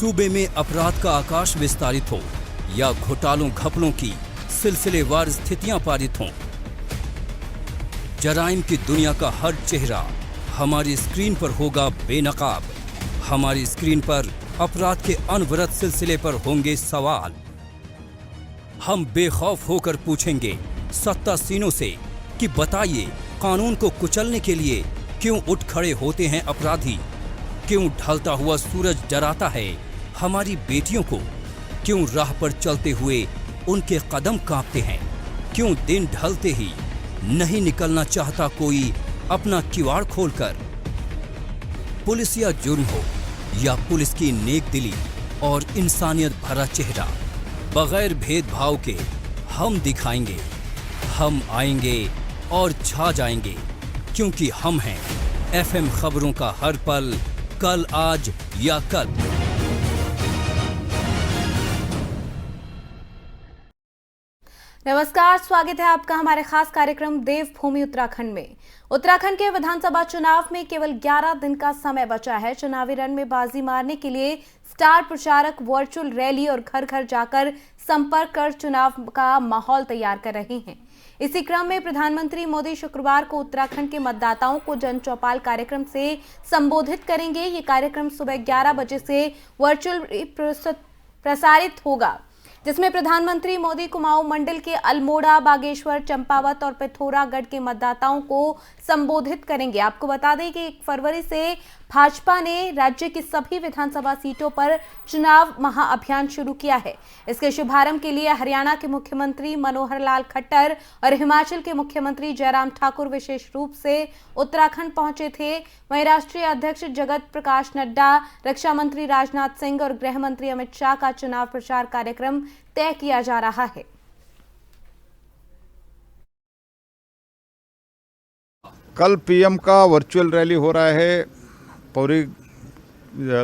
सूबे में अपराध का आकाश विस्तारित हो या घोटालों घपलों की सिलसिलेवार स्थितियां पारित हों, जराइम की दुनिया का हर चेहरा हमारी स्क्रीन पर होगा बेनकाब। हमारी स्क्रीन पर अपराध के अनवरत सिलसिले पर होंगे सवाल। हम बेखौफ होकर पूछेंगे सत्तासीनों से कि बताइए, कानून को कुचलने के लिए क्यों उठ खड़े होते हैं अपराधी? क्यों ढलता हुआ सूरज डराता है हमारी बेटियों को? क्यों राह पर चलते हुए उनके कदम कांपते हैं? क्यों दिन ढलते ही नहीं निकलना चाहता कोई अपना किवाड़ खोलकर? पुलिस या जुर्म हो या पुलिस की नेक दिली और इंसानियत भरा चेहरा, बगैर भेदभाव के हम दिखाएंगे। हम आएंगे और छा जाएंगे, क्योंकि हम हैं एफएम खबरों का हर पल, कल आज या कल। नमस्कार, स्वागत है आपका हमारे खास कार्यक्रम देवभूमि उत्तराखंड में। उत्तराखंड के विधानसभा चुनाव में केवल 11 दिन का समय बचा है। चुनावी रण में बाजी मारने के लिए स्टार प्रचारक वर्चुअल रैली और घर घर जाकर संपर्क कर चुनाव का माहौल तैयार कर रहे हैं। इसी क्रम में प्रधानमंत्री मोदी शुक्रवार को उत्तराखंड के मतदाताओं को जन चौपाल कार्यक्रम से संबोधित करेंगे। ये कार्यक्रम सुबह 11 बजे से वर्चुअल प्रसारित होगा, जिसमें प्रधानमंत्री मोदी कुमाऊं मंडल के अल्मोड़ा, बागेश्वर, चंपावत और पिथौरागढ़ के मतदाताओं को संबोधित करेंगे। आपको बता दें कि 1 फरवरी से भाजपा ने राज्य की सभी विधानसभा सीटों पर चुनाव महाअभियान शुरू किया है। इसके शुभारंभ के लिए हरियाणा के मुख्यमंत्री मनोहर लाल खट्टर और हिमाचल के मुख्यमंत्री जयराम ठाकुर विशेष रूप से उत्तराखंड पहुंचे थे। वहीं राष्ट्रीय अध्यक्ष जगत प्रकाश नड्डा, रक्षा मंत्री राजनाथ सिंह और गृह मंत्री अमित शाह का चुनाव प्रचार कार्यक्रम तय किया जा रहा है। कल पीएम का वर्चुअल रैली हो रहा है पूरी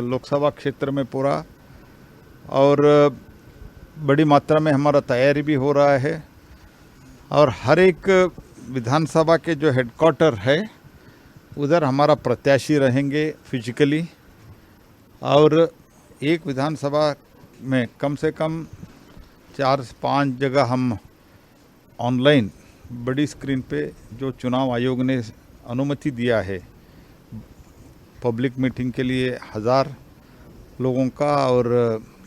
लोकसभा क्षेत्र में पूरा, और बड़ी मात्रा में हमारा तैयारी भी हो रहा है। और हर एक विधानसभा के जो हेडक्वार्टर है उधर हमारा प्रत्याशी रहेंगे फिजिकली, और एक विधानसभा में कम से कम 4 से 5 जगह हम ऑनलाइन बड़ी स्क्रीन पे जो चुनाव आयोग ने अनुमति दिया है पब्लिक मीटिंग के लिए 1000 लोगों का और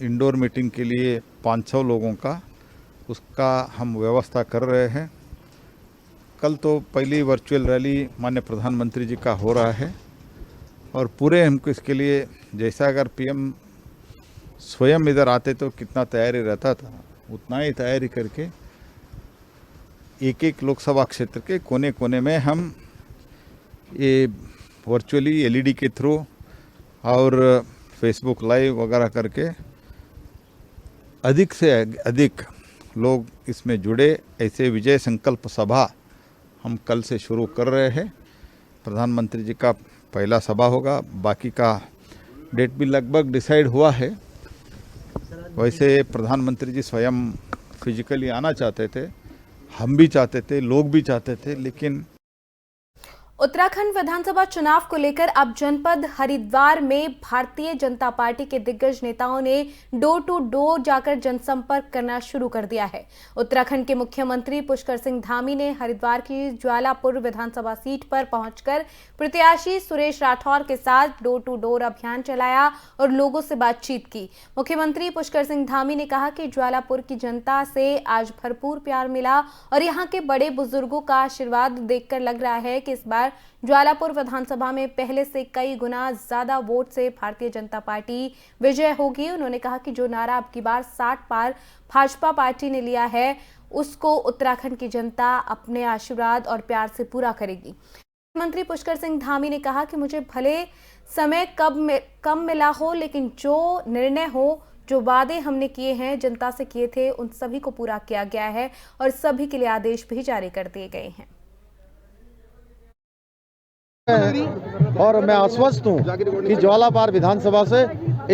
इंडोर मीटिंग के लिए 500 लोगों का, उसका हम व्यवस्था कर रहे हैं। कल तो पहली वर्चुअल रैली माननीय प्रधानमंत्री जी का हो रहा है, और पूरे हमको इसके लिए, जैसा अगर पीएम स्वयं इधर आते तो कितना तैयारी रहता था, उतना ही तैयारी करके एक एक लोकसभा क्षेत्र के कोने कोने में हम ये वर्चुअली एलईडी के थ्रू और फेसबुक लाइव वगैरह करके अधिक से अधिक लोग इसमें जुड़े, ऐसे विजय संकल्प सभा हम कल से शुरू कर रहे हैं। प्रधानमंत्री जी का पहला सभा होगा, बाकी का डेट भी लगभग डिसाइड हुआ है। वैसे प्रधानमंत्री जी स्वयं फिजिकली आना चाहते थे, हम भी चाहते थे, लोग भी चाहते थे, लेकिन उत्तराखंड विधानसभा चुनाव को लेकर अब जनपद हरिद्वार में भारतीय जनता पार्टी के दिग्गज नेताओं ने डोर टू डोर जाकर जनसंपर्क करना शुरू कर दिया है। उत्तराखंड के मुख्यमंत्री पुष्कर सिंह धामी ने हरिद्वार की ज्वालापुर विधानसभा सीट पर पहुंचकर प्रत्याशी सुरेश राठौर के साथ डोर टू डोर अभियान चलाया और लोगों से बातचीत की। मुख्यमंत्री पुष्कर सिंह धामी ने कहा कि ज्वालापुर की जनता से आज भरपूर प्यार मिला और यहाँ के बड़े बुजुर्गों का आशीर्वाद देखकर लग रहा है कि इस बार ज्वालापुर विधानसभा में पहले से कई गुना ज्यादा वोट से भारतीय जनता पार्टी विजय होगी। उन्होंने कहा कि जो नारा अब की बार 60 पार भाजपा पार्टी ने लिया है, उसको उत्तराखंड की जनता अपने आशीर्वाद और प्यार से पूरा करेगी। मुख्यमंत्री पुष्कर सिंह धामी ने कहा कि मुझे भले समय कम मिला हो, लेकिन जो निर्णय हो, जो वादे हमने किए हैं, जनता से किए थे, उन सभी को पूरा किया गया है और सभी के लिए आदेश भी जारी कर दिए गए हैं। और मैं आश्वस्त हूं कि ज्वालापुर विधानसभा से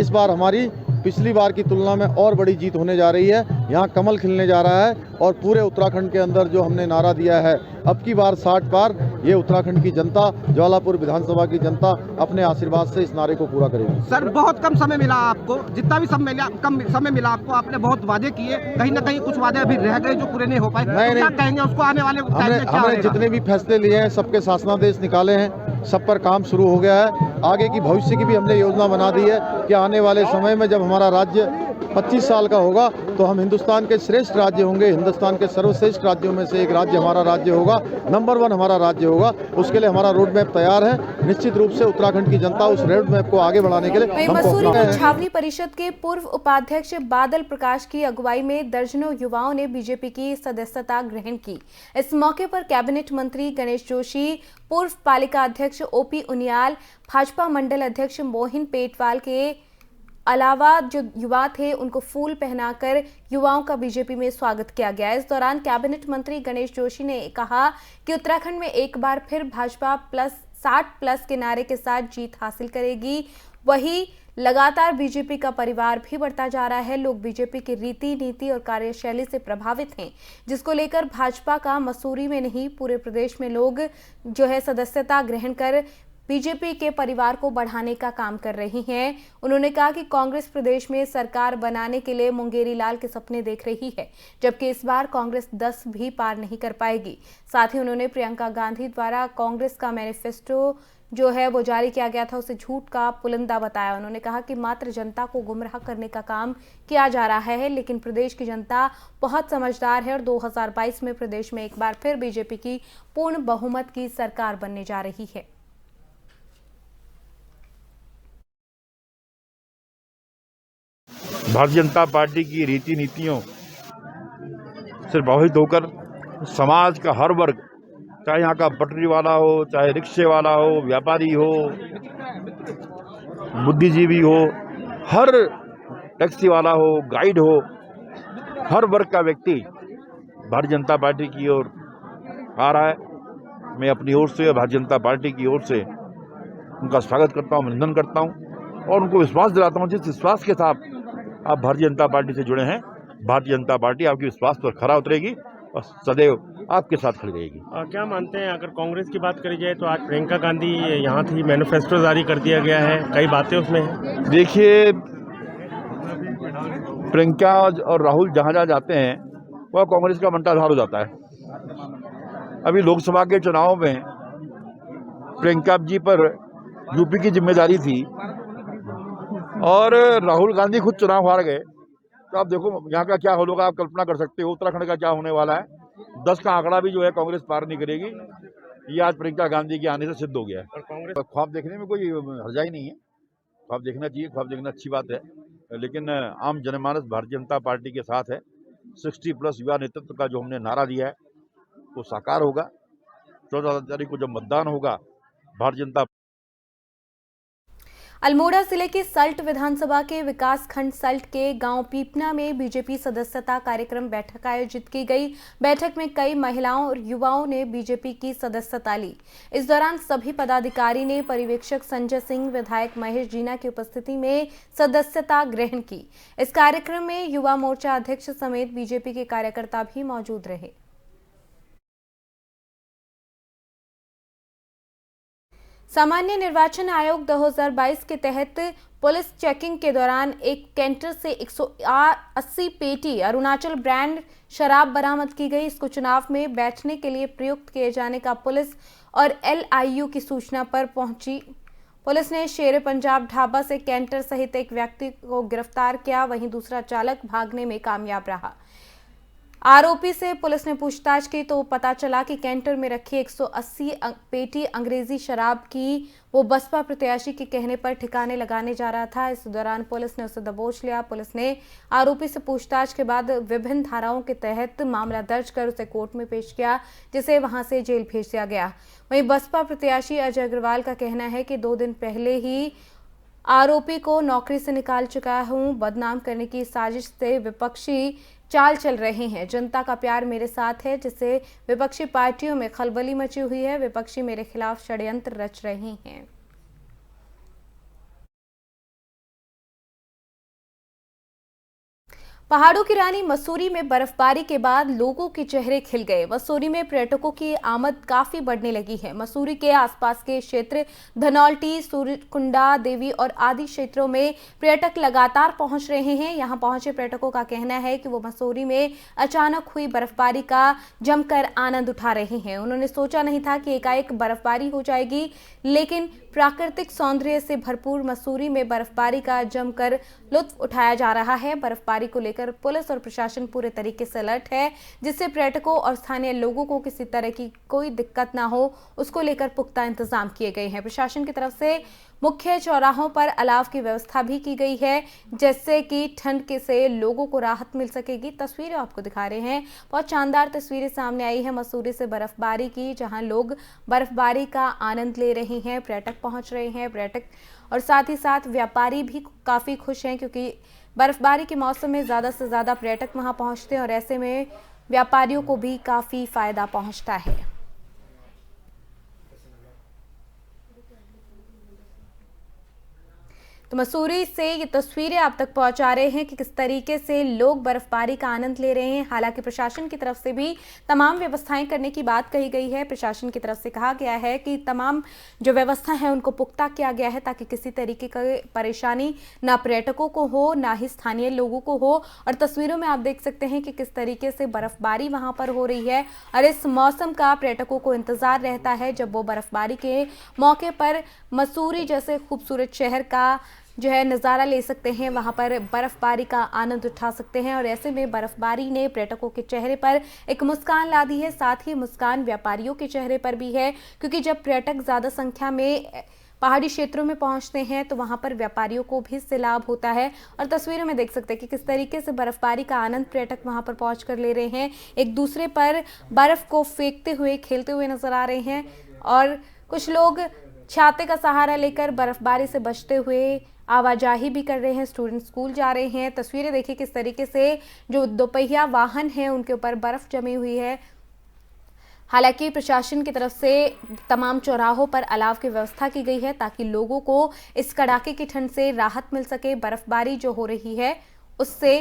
इस बार हमारी पिछली बार की तुलना में और बड़ी जीत होने जा रही है। यहाँ कमल खिलने जा रहा है और पूरे उत्तराखंड के अंदर जो हमने नारा दिया है अब की बार 60 पार, ये उत्तराखंड की जनता, ज्वालापुर विधानसभा की जनता अपने आशीर्वाद से इस नारे को पूरा करेगी। सर बहुत कम समय मिला आपको, जितना भी कम समय मिला आपको, आपने बहुत वादे किए, कहीं ना कहीं कुछ वादे अभी रह गए जो पूरे नहीं हो पाए, तो क्या कहेंगे उसको आने वाले टाइम में क्या हमने जितने भी फैसले लिए हैं, सबके शासनादेश निकाले हैं, सब पर काम शुरू हो गया है। आगे की भविष्य की भी हमने योजना बना दी है कि आने वाले समय में जब हमारा राज्य 25 साल का होगा तो हम हिंदुस्तान के श्रेष्ठ राज्य होंगे, हिंदुस्तान के सर्वश्रेष्ठ राज्यों में से एक राज्य हमारा राज्य होगा, नंबर 1 हमारा राज्य होगा। उसके लिए हमारा रोड मैप तैयार है। निश्चित रूप से उत्तराखंड की जनता उस रोड मैप को आगे बढ़ाने के लिए मसूरी में छावनी परिषद के पूर्व उपाध्यक्ष बादल प्रकाश की अगुवाई में दर्जनों युवाओं ने बीजेपी की सदस्यता ग्रहण की। इस मौके पर कैबिनेट मंत्री गणेश जोशी, पूर्व पालिका अध्यक्ष ओपी उनियाल, भाजपा मंडल अध्यक्ष मोहिन पेटवाल के अलावा जो युवा थे उनको फूल पहनाकर युवाओं का बीजेपी में स्वागत किया गया। इस दौरान कैबिनेट मंत्री गणेश जोशी ने कहा कि उत्तराखंड में एक बार फिर भाजपा प्लस 60+ के नारे के साथ जीत हासिल करेगी। वही लगातार बीजेपी का परिवार भी बढ़ता जा रहा है। लोग बीजेपी की रीति, नीति और कार्यशैली से प्रभावित हैं, जिसको लेकर भाजपा का मसूरी में नहीं पूरे प्रदेश में लोग जो है सदस्यता ग्रहण कर बीजेपी के परिवार को बढ़ाने का काम कर रही हैं। उन्होंने कहा कि कांग्रेस प्रदेश में सरकार बनाने के लिए मुंगेरी लाल के सपने देख रही है, जबकि इस बार कांग्रेस 10 भी पार नहीं कर पाएगी। साथ ही उन्होंने प्रियंका गांधी द्वारा कांग्रेस का मैनिफेस्टो जो है वो जारी किया गया था उसे झूठ का पुलिंदा बताया। उन्होंने कहा कि मात्र जनता को गुमराह करने का काम किया जा रहा है, लेकिन प्रदेश की जनता बहुत समझदार है और 2022 में प्रदेश में एक बार फिर बीजेपी की पूर्ण बहुमत की सरकार बनने जा रही है। भारतीय जनता पार्टी की रीति नीतियों से प्रभावित होकर समाज का हर वर्ग, चाहे यहाँ का पटरी वाला हो, चाहे रिक्शे वाला हो, व्यापारी हो, बुद्धिजीवी हो, हर टैक्सी वाला हो, गाइड हो, हर वर्ग का व्यक्ति भारतीय जनता पार्टी की ओर आ रहा है। मैं अपनी ओर से, भारतीय जनता पार्टी की ओर से उनका स्वागत करता हूँ, अभिनंदन करता हूँ और उनको विश्वास दिलाता हूँ, जिस विश्वास के साथ आप भारतीय जनता पार्टी से जुड़े हैं, भारतीय जनता पार्टी आपके विश्वास पर खरा उतरेगी और सदैव आपके साथ खड़ी रहेगी। क्या मानते हैं, अगर कांग्रेस की बात करी जाए तो आज प्रियंका गांधी यहाँ थी, मैनिफेस्टो जारी कर दिया गया है, कई बातें उसमें हैं। देखिए, प्रियंका और राहुल जहाँ जहाँ जाते हैं वह कांग्रेस का मंत्राधार हो जाता है। अभी लोकसभा के चुनाव में प्रियंका जी पर यूपी की जिम्मेदारी थी और राहुल गांधी खुद चुनाव हार गए, तो आप देखो यहाँ का क्या होगा, आप कल्पना कर सकते हो उत्तराखंड का क्या होने वाला है। 10 का आंकड़ा भी जो है कांग्रेस पार नहीं करेगी, ये आज प्रियंका गांधी के आने से सिद्ध हो गया है। और कांग्रेस ख्वाब देखने में कोई हर्जा ही नहीं है, ख्वाब देखना चाहिए, ख्वाब देखना अच्छी बात है, लेकिन आम जनमानस भारतीय जनता पार्टी के साथ है। 60+ युवा नेतृत्व का जो हमने नारा दिया है वो साकार होगा। 14 तारीख को जब मतदान होगा, भारतीय जनता अल्मोड़ा जिले के सल्ट विधानसभा के विकास खंड सल्ट के गांव पीपना में बीजेपी सदस्यता कार्यक्रम बैठक आयोजित की गई। बैठक में कई महिलाओं और युवाओं ने बीजेपी की सदस्यता ली। इस दौरान सभी पदाधिकारी ने पर्यवेक्षक संजय सिंह, विधायक महेश जीना की उपस्थिति में सदस्यता ग्रहण की। इस कार्यक्रम में युवा मोर्चा अध्यक्ष समेत बीजेपी के कार्यकर्ता भी मौजूद रहे। सामान्य निर्वाचन आयोग 2022 के तहत पुलिस चेकिंग के दौरान एक कैंटर से 180 पेटी अरुणाचल ब्रांड शराब बरामद की गई। इसको चुनाव में बैठने के लिए प्रयुक्त किए जाने का पुलिस और LIU की सूचना पर पहुंची पुलिस ने शेरे पंजाब ढाबा से कैंटर सहित एक व्यक्ति को गिरफ्तार किया। वहीं दूसरा चालक भागने में कामयाब रहा। आरोपी से पुलिस ने पूछताछ की तो पता चला कि कैंटर में रखी 180 पेटी अंग्रेजी शराब की वो बसपा प्रत्याशी के कहने पर ठिकाने लगाने जा रहा था। इस दौरान पुलिस ने उसे दबोच लिया। पुलिस ने आरोपी से पूछताछ के बाद विभिन्न धाराओं के तहत मामला दर्ज कर उसे कोर्ट में पेश किया, जिसे वहां से जेल भेज दिया गया। वहीं बसपा प्रत्याशी अजय अग्रवाल का कहना है कि 2 दिन पहले ही आरोपी को नौकरी से निकाल चुका हूं। बदनाम करने की साजिश से विपक्षी चाल चल रहे हैं। जनता का प्यार मेरे साथ है, जिससे विपक्षी पार्टियों में खलबली मची हुई है। विपक्षी मेरे खिलाफ षड्यंत्र रच रहे हैं। पहाड़ों की रानी मसूरी में बर्फबारी के बाद लोगों के चेहरे खिल गए। मसूरी में पर्यटकों की आमद काफी बढ़ने लगी है। मसूरी के आसपास के क्षेत्र धनौल्टी, सूर्यकुंडा देवी और आदि क्षेत्रों में पर्यटक लगातार पहुंच रहे हैं। यहां पहुंचे पर्यटकों का कहना है कि वो मसूरी में अचानक हुई बर्फबारी का जमकर आनंद उठा रहे हैं। उन्होंने सोचा नहीं था कि एकाएक बर्फबारी हो जाएगी, लेकिन प्राकृतिक सौंदर्य से भरपूर मसूरी में बर्फबारी का जमकर लुत्फ उठाया जा रहा है। बर्फबारी को लेकर पुलिस और प्रशासन पूरे तरीके से अलर्ट है, जिससे पर्यटकों और स्थानीय लोगों को किसी तरह की कोई दिक्कत ना हो, उसको लेकर पुख्ता इंतजाम किए गए हैं। प्रशासन की तरफ से मुख्य चौराहों पर अलाव की व्यवस्था भी की गई है, जिससे कि ठंड के से लोगों को राहत मिल सकेगी। तस्वीरें आपको दिखा रहे हैं, बहुत शानदार तस्वीरें सामने आई है मसूरी से बर्फबारी की, जहां लोग बर्फबारी का आनंद ले रहे हैं, पर्यटक पहुंच रहे हैं। पर्यटक और साथ ही साथ व्यापारी भी काफ़ी खुश हैं, क्योंकि बर्फबारी के मौसम में ज़्यादा से ज़्यादा पर्यटक वहां पहुंचते हैं और ऐसे में व्यापारियों को भी काफ़ी फ़ायदा पहुंचता है। तो मसूरी से ये तस्वीरें आप तक पहुंचा रहे हैं कि किस तरीके से लोग बर्फबारी का आनंद ले रहे हैं। हालांकि प्रशासन की तरफ से भी तमाम व्यवस्थाएं करने की बात कही गई है। प्रशासन की तरफ से कहा गया है कि तमाम जो व्यवस्था है उनको पुख्ता किया गया है, ताकि किसी तरीके की परेशानी ना पर्यटकों को हो, ना ही स्थानीय लोगों को हो। और तस्वीरों में आप देख सकते हैं कि किस तरीके से बर्फबारी वहां पर हो रही है और इस मौसम का पर्यटकों को इंतजार रहता है, जब वो बर्फबारी के मौके पर मसूरी जैसे खूबसूरत शहर का जो है नज़ारा ले सकते हैं, वहां पर बर्फबारी का आनंद उठा सकते हैं। और ऐसे में बर्फबारी ने पर्यटकों के चेहरे पर एक मुस्कान ला दी है, साथ ही मुस्कान व्यापारियों के चेहरे पर भी है, क्योंकि जब पर्यटक ज़्यादा संख्या में पहाड़ी क्षेत्रों में पहुंचते हैं तो वहां पर व्यापारियों को भी इससे लाभ होता है। और तस्वीरों में देख सकते हैं कि किस तरीके से बर्फबारी का आनंद पर्यटक वहां पर पहुँच कर ले रहे हैं, एक दूसरे पर बर्फ को फेंकते हुए, खेलते हुए नजर आ रहे हैं। और कुछ लोग छाते का सहारा लेकर बर्फबारी से बचते हुए आवाजाही भी कर रहे हैं, स्टूडेंट स्कूल जा रहे हैं। तस्वीरें देखिए किस तरीके से जो दोपहिया वाहन हैं उनके ऊपर बर्फ जमी हुई है। हालांकि प्रशासन की तरफ से तमाम चौराहों पर अलाव की व्यवस्था की गई है, ताकि लोगों को इस कड़ाके की ठंड से राहत मिल सके। बर्फबारी जो हो रही है उससे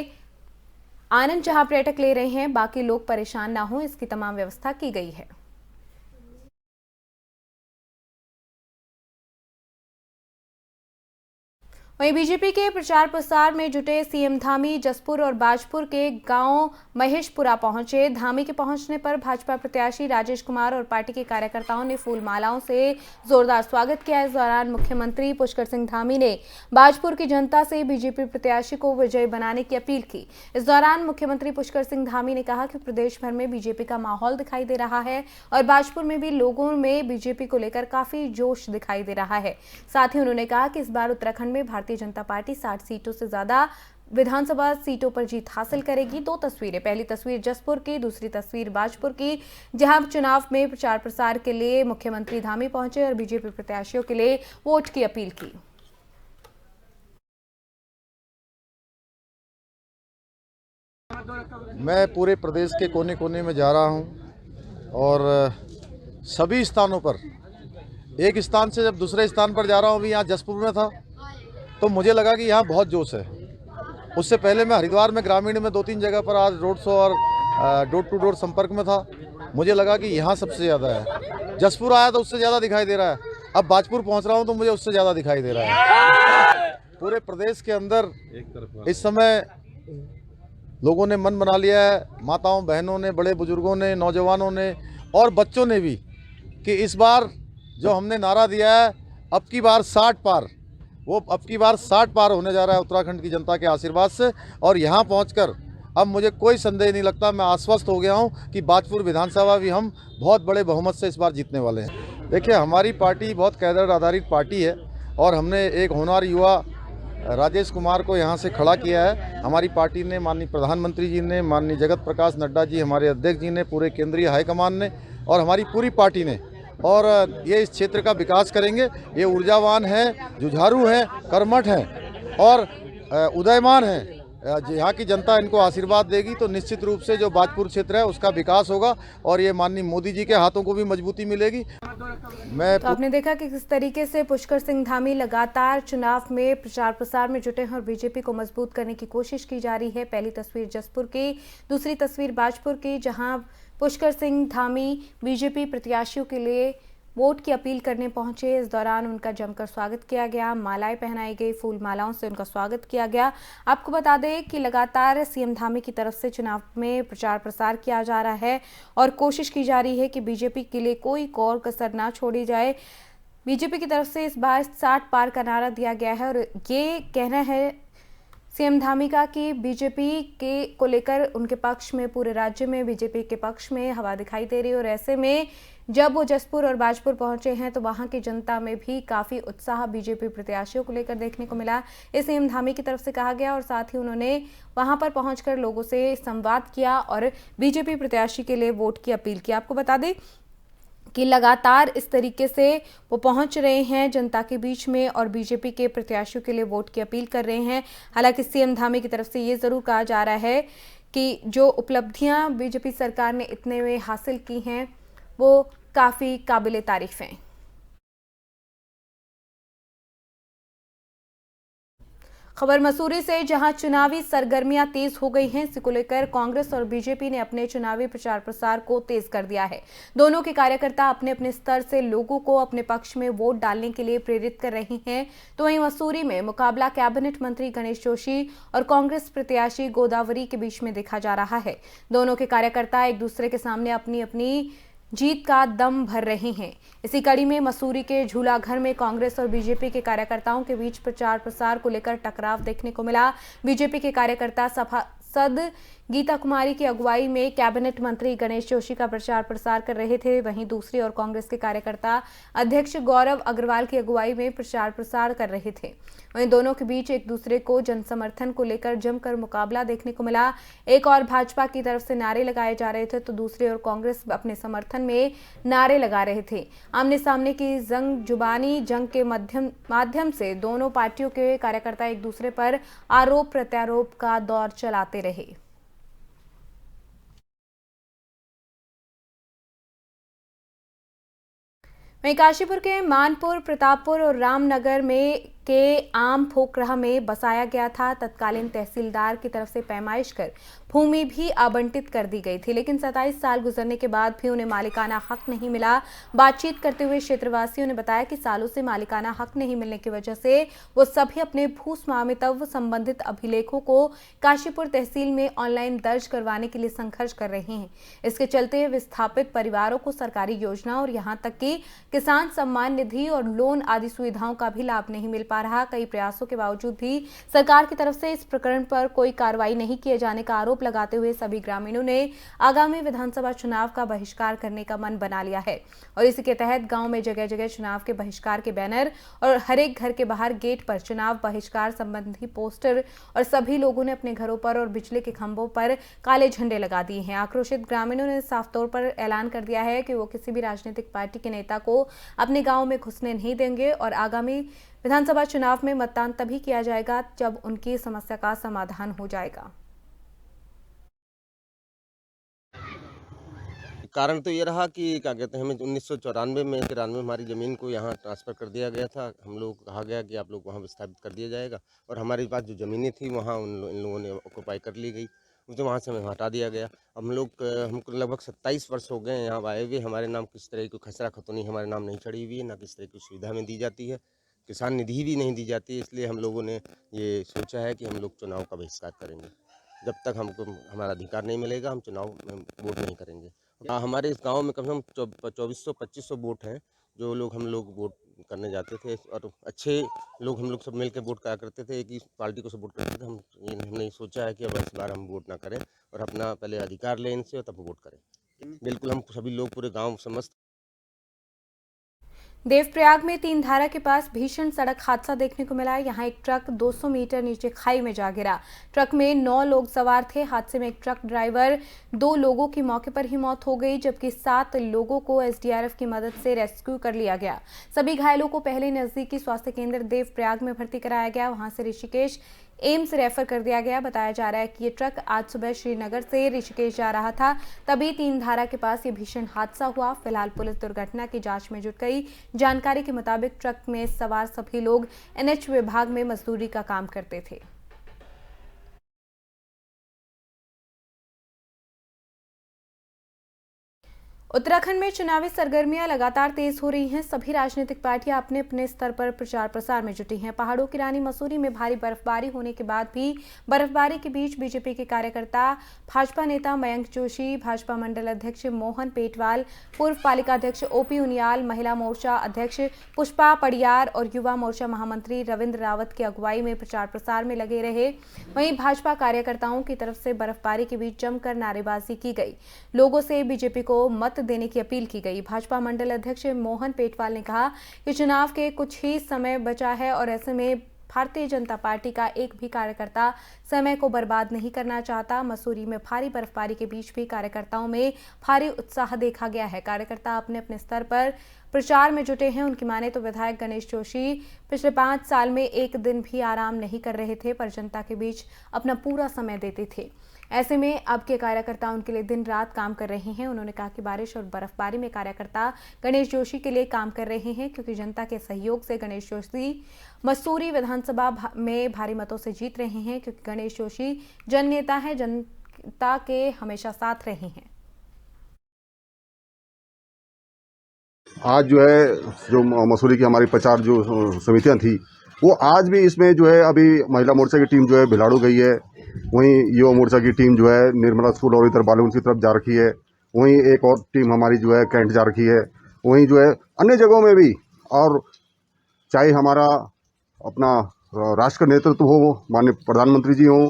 आनंद जहां पर्यटक ले रहे हैं, बाकी लोग परेशान ना हो, इसकी तमाम व्यवस्था की गई है। वहीं बीजेपी के प्रचार प्रसार में जुटे सीएम धामी जसपुर और बाजपुर के गांव महेशपुरा पहुंचे। धामी के पहुंचने पर भाजपा प्रत्याशी राजेश कुमार और पार्टी के कार्यकर्ताओं ने फूल मालाओं से जोरदार स्वागत किया। इस दौरान मुख्यमंत्री पुष्कर सिंह धामी ने बाजपुर की जनता से बीजेपी प्रत्याशी को विजयी बनाने की अपील की। इस दौरान मुख्यमंत्री पुष्कर सिंह धामी ने कहा कि प्रदेश भर में बीजेपी का माहौल दिखाई दे रहा है और बाजपुर में भी लोगों में बीजेपी को लेकर काफी जोश दिखाई दे रहा है। साथ ही उन्होंने कहा कि इस बार उत्तराखंड में भारतीय जनता पार्टी 60 सीटों से ज्यादा विधानसभा सीटों पर जीत हासिल करेगी। दो तस्वीरें, पहली तस्वीर जसपुर की, दूसरी तस्वीर बाजपुर की, जहां चुनाव में प्रचार प्रसार के लिए मुख्यमंत्री धामी पहुंचे और बीजेपी प्रत्याशियों के लिए वोट की अपील की। मैं पूरे प्रदेश के कोने कोने में जा रहा हूं और सभी स्थानों पर, एक स्थान से जब दूसरे स्थान पर जा रहा हूं, अभी यहाँ जसपुर में था तो मुझे लगा कि यहाँ बहुत जोश है। उससे पहले मैं हरिद्वार में ग्रामीण में 2-3 जगह पर आज रोड शो और डोर टू डोर संपर्क में था, मुझे लगा कि यहाँ सबसे ज़्यादा है। जसपुर आया तो उससे ज़्यादा दिखाई दे रहा है, अब बाजपुर पहुँच रहा हूँ तो मुझे उससे ज़्यादा दिखाई दे रहा है। पूरे प्रदेश के अंदर इस समय लोगों ने मन बना लिया है, माताओं बहनों ने, बड़े बुजुर्गों ने, नौजवानों ने और बच्चों ने भी, कि इस बार जो हमने नारा दिया है अब की बार 60 पार, वो अब की बार 60 पार होने जा रहा है उत्तराखंड की जनता के आशीर्वाद से। और यहाँ पहुंचकर अब मुझे कोई संदेह नहीं लगता, मैं आश्वस्त हो गया हूँ कि बाजपुर विधानसभा भी हम बहुत बड़े बहुमत से इस बार जीतने वाले हैं। देखिए, हमारी पार्टी बहुत कैडर आधारित पार्टी है और हमने एक होनहार युवा राजेश कुमार को यहाँ से खड़ा किया है। हमारी पार्टी ने, माननीय प्रधानमंत्री जी ने, माननीय जगत प्रकाश नड्डा जी हमारे अध्यक्ष जी ने, पूरे केंद्रीय हाईकमान ने और हमारी पूरी पार्टी ने, और ये इस क्षेत्र का विकास करेंगे। ये ऊर्जावान हैं, जुझारू हैं, कर्मठ हैं और उदयमान हैं। यहाँ की जनता इनको आशीर्वाद देगी तो निश्चित रूप से जो बाजपुर क्षेत्र है उसका विकास होगा और ये माननीय मोदी जी के हाथों को भी मजबूती मिलेगी। तो आपने देखा कि किस तरीके से पुष्कर सिंह धामी लगातार चुनाव में प्रचार प्रसार में जुटे हैं और बीजेपी को मजबूत करने की कोशिश की जा रही है। पहली तस्वीर जसपुर की, दूसरी तस्वीर बाजपुर की, जहां पुष्कर सिंह धामी बीजेपी प्रत्याशियों के लिए वोट की अपील करने पहुंचे। इस दौरान उनका जमकर स्वागत किया गया, मालाएं पहनाई गई, फूल मालाओं से उनका स्वागत किया गया। आपको बता दें कि लगातार सीएम धामी की तरफ से चुनाव में प्रचार प्रसार किया जा रहा है और कोशिश की जा रही है कि बीजेपी के लिए कोई कोर कसर ना छोड़ी जाए। बीजेपी की तरफ से इस बार 60 पार का नारा दिया गया है और ये कहना है सीएम धामी का कि बीजेपी के को लेकर उनके पक्ष में, पूरे राज्य में बीजेपी के पक्ष में हवा दिखाई दे रही है। और ऐसे में जब वो जसपुर और बाजपुर पहुंचे हैं तो वहां की जनता में भी काफी उत्साह बीजेपी प्रत्याशियों को लेकर देखने को मिला। इस सीएम धामी की तरफ से कहा गया और साथ ही उन्होंने वहां पर पहुंचकर लोगों से संवाद किया और बीजेपी प्रत्याशी के लिए वोट की अपील की। आपको बता दें कि लगातार इस तरीके से वो पहुंच रहे हैं जनता के बीच में और बीजेपी के प्रत्याशियों के लिए वोट की अपील कर रहे हैं। हालांकि सीएम धामी की तरफ से ये जरूर कहा जा रहा है कि जो उपलब्धियां बीजेपी सरकार ने इतने में हासिल की हैं वो काफी काबिले तारीफ हैं। खबर मसूरी से, जहां चुनावी सरगर्मियां तेज हो गई हैं। इसी को लेकर कांग्रेस और बीजेपी ने अपने चुनावी प्रचार प्रसार को तेज कर दिया है। दोनों के कार्यकर्ता अपने अपने स्तर से लोगों को अपने पक्ष में वोट डालने के लिए प्रेरित कर रहे हैं। तो वहीं मसूरी में मुकाबला कैबिनेट मंत्री गणेश जोशी और कांग्रेस प्रत्याशी गोदावरी के बीच में देखा जा रहा है। दोनों के कार्यकर्ता एक दूसरे के सामने अपनी अपनी जीत का दम भर रहे हैं। इसी कड़ी में मसूरी के झूलाघर में कांग्रेस और बीजेपी के कार्यकर्ताओं के बीच प्रचार प्रसार को लेकर टकराव देखने को मिला। बीजेपी के कार्यकर्ता सभासद गीता कुमारी की अगुवाई में कैबिनेट मंत्री गणेश जोशी का प्रचार प्रसार कर रहे थे। वहीं दूसरी ओर कांग्रेस के कार्यकर्ता अध्यक्ष गौरव अग्रवाल की अगुवाई में प्रचार प्रसार कर रहे थे। वहीं दोनों के बीच एक दूसरे को जनसमर्थन को लेकर जमकर मुकाबला देखने को मिला। एक और भाजपा की तरफ से नारे लगाए जा रहे थे तो दूसरी ओर कांग्रेस अपने समर्थन में नारे लगा रहे थे। आमने सामने की जुबानी जंग के माध्यम से दोनों पार्टियों के कार्यकर्ता एक दूसरे पर आरोप प्रत्यारोप का दौर चलाते रहे। वहीं काशीपुर के मानपुर, प्रतापपुर और रामनगर में के आम फोकराह में बसाया गया था। तत्कालीन तहसीलदार की तरफ से पैमाइश कर भूमि भी आवंटित कर दी गई थी, लेकिन 27 साल गुजरने के बाद भी उन्हें मालिकाना हक नहीं मिला। बातचीत करते हुए क्षेत्रवासियों ने बताया कि सालों से मालिकाना हक नहीं मिलने की वजह से वो सभी अपने भू स्वामित्व संबंधित अभिलेखों को काशीपुर तहसील में ऑनलाइन दर्ज करवाने के लिए संघर्ष कर रहे हैं। इसके चलते विस्थापित परिवारों को सरकारी योजना और यहाँ तक कि किसान सम्मान निधि और लोन आदि सुविधाओं का भी लाभ नहीं मिल पा रहा। कई प्रयासों के बावजूद भी सरकार की तरफ से इस प्रकरण पर कोई कार्रवाई नहीं किए जाने का आरोप लगाते हुए सभी ग्रामीणों ने आगामी विधानसभा चुनाव का बहिष्कार करने का मन बना लिया है और इसी के तहत गांव में जगह जगह चुनाव के बहिष्कार के बैनर और हर एक घर के बाहर गेट पर चुनाव बहिष्कार संबंधी पोस्टर और सभी लोगों ने अपने घरों पर और बिजली के खंभों पर काले झंडे लगा दिए हैं। आक्रोशित ग्रामीणों ने साफ तौर पर ऐलान कर दिया है कि वो किसी भी राजनीतिक पार्टी के नेता को अपने गांव में घुसने नहीं देंगे और आगामी विधानसभा चुनाव में मतदान तभी किया जाएगा जब उनकी समस्या का समाधान हो जाएगा। कारण तो ये रहा कि क्या कहते हैं, हमें 1994 में 93 हमारी ज़मीन को यहाँ ट्रांसफ़र कर दिया गया था। हम लोग को कहा गया कि आप लोग वहाँ विस्थापित कर दिया जाएगा और हमारे पास जो ज़मीनें थी वहाँ इन लोगों ने ऑक्यूपाई कर ली गई, उसे वहाँ से हमें हटा दिया गया। हमको लगभग 27 वर्ष हो गए यहाँ आए हुए। हमारे नाम किस तरह की खसरा खतौनी हमारे नाम नहीं चढ़ी हुई है, ना किस तरह की सुविधा में दी जाती है, किसान निधि भी नहीं दी जाती है। इसलिए हम लोगों ने ये सोचा है कि हम लोग चुनाव का बहिष्कार करेंगे। जब तक हमको हमारा अधिकार नहीं मिलेगा हम चुनाव में वोट नहीं करेंगे। हमारे इस गांव में कम से कम 2400-2500 वोट हैं जो लोग हम लोग वोट करने जाते थे और अच्छे लोग हम लोग सब मिलकर वोट करा करते थे, एक ही पार्टी को सपोर्ट करते थे। हमने सोचा है कि अब इस बार हम वोट ना करें और अपना पहले अधिकार लें इनसे और तब वोट करें। बिल्कुल हम सभी लोग पूरे गाँव समस्त। देवप्रयाग में 3 धारा के पास भीषण सड़क हादसा देखने को मिला। यहां एक ट्रक 200 मीटर नीचे खाई में जा गिरा। ट्रक में 9 लोग सवार थे। हादसे में एक ट्रक ड्राइवर 2 लोगों की मौके पर ही मौत हो गई, जबकि 7 लोगों को एसडीआरएफ की मदद से रेस्क्यू कर लिया गया। सभी घायलों को पहले नजदीकी स्वास्थ्य केंद्र देवप्रयाग में भर्ती कराया गया। वहां से ऋषिकेश एम्स रेफर कर दिया गया। बताया जा रहा है कि ये ट्रक आज सुबह श्रीनगर से ऋषिकेश जा रहा था, तभी 3 धारा के पास ये भीषण हादसा हुआ। फिलहाल पुलिस दुर्घटना की जांच में जुट गई। जानकारी के मुताबिक ट्रक में सवार सभी लोग NH विभाग में मजदूरी का काम करते थे। उत्तराखंड में चुनावी सरगर्मियां लगातार तेज हो रही हैं। सभी राजनीतिक पार्टियां अपने अपने स्तर पर प्रचार प्रसार में जुटी हैं। पहाड़ों की रानी मसूरी में भारी बर्फबारी होने के बाद भी बर्फबारी के बीच बीजेपी के कार्यकर्ता, भाजपा नेता मयंक जोशी, भाजपा मंडल अध्यक्ष मोहन पेटवाल, पूर्व पालिका अध्यक्ष OP उनियाल, महिला मोर्चा अध्यक्ष पुष्पा पडियार और युवा मोर्चा महामंत्री रविंद्र रावत की अगुवाई में प्रचार प्रसार में लगे रहे। वहीं भाजपा कार्यकर्ताओं की तरफ से बर्फबारी के बीच जमकर नारेबाजी की गई। लोगों से बीजेपी को मत देने की अपील की गई। भाजपा मंडल अध्यक्ष मोहन पेटवाल ने कहा कि चुनाव के कुछ ही समय बचा है और ऐसे में भारतीय जनता पार्टी का एक भी कार्यकर्ता समय को बर्बाद नहीं करना चाहता। मसूरी में भारी बर्फबारी के बीच भी कार्यकर्ताओं में भारी उत्साह देखा गया है। कार्यकर्ता अपने अपने स्तर पर प्रचार में जुटे हैं। उनकी माने तो विधायक गणेश जोशी पिछले 5 साल में एक दिन भी आराम नहीं कर रहे थे, पर जनता के बीच अपना पूरा समय देते थे। ऐसे में अब के कार्यकर्ता उनके लिए दिन रात काम कर रहे हैं। उन्होंने कहा कि बारिश और बर्फबारी में कार्यकर्ता गणेश जोशी के लिए काम कर रहे हैं, क्योंकि जनता के सहयोग से गणेश जोशी मसूरी विधानसभा में भारी मतों से जीत रहे हैं, क्योंकि गणेश जोशी जननेता हैं, जनता के हमेशा साथ रहे हैं। आज जो है जो मसूरी की हमारी प्रचार जो समितियां थी, वो आज भी इसमें जो है अभी महिला मोर्चा की टीम जो है भिलाड़ू गई है, वहीं युवा मोर्चा की टीम जो है निर्मला स्कूल और इधर बालूगंज की तरफ जा रखी है, वहीं एक और टीम हमारी जो है कैंट जा रखी है, वहीं जो है अन्य जगहों में भी। और चाहे हमारा अपना राष्ट्र का नेतृत्व हो, माननीय प्रधानमंत्री जी हों,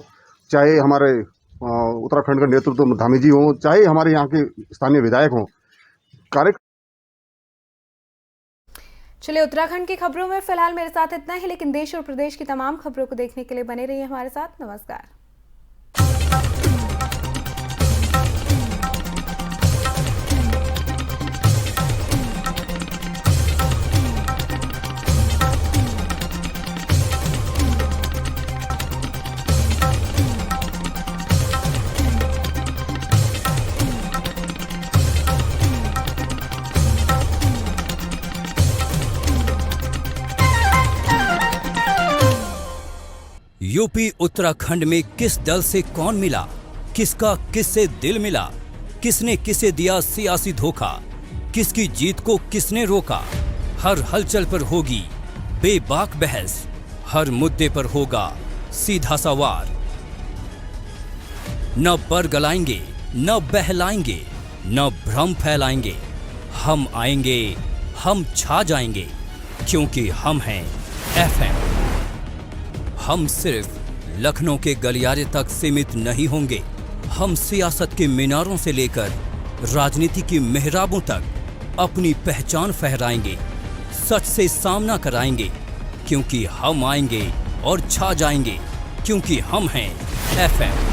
चाहे हमारे उत्तराखंड का नेतृत्व धामी जी हों, चाहे हमारे यहाँ के स्थानीय विधायक हों, चलिए, उत्तराखंड की खबरों में फिलहाल मेरे साथ इतना ही, लेकिन देश और प्रदेश की तमाम खबरों को देखने के लिए बने रहिए हमारे साथ। नमस्कार। यूपी उत्तराखंड में किस दल से कौन मिला, किसका किससे दिल मिला, किसने किसे दिया सियासी धोखा, किसकी जीत को किसने रोका। हर हलचल पर होगी बेबाक बहस, हर मुद्दे पर होगा सीधा सवार। न बरगलाएंगे, न बहलाएंगे, न भ्रम फैलाएंगे। हम आएंगे, हम छा जाएंगे, क्योंकि हम हैं FM। हम सिर्फ लखनऊ के गलियारे तक सीमित नहीं होंगे। हम सियासत के मीनारों से लेकर राजनीति की मेहराबों तक अपनी पहचान फहराएंगे, सच से सामना कराएंगे, क्योंकि हम आएंगे और छा जाएंगे, क्योंकि हम हैं FM।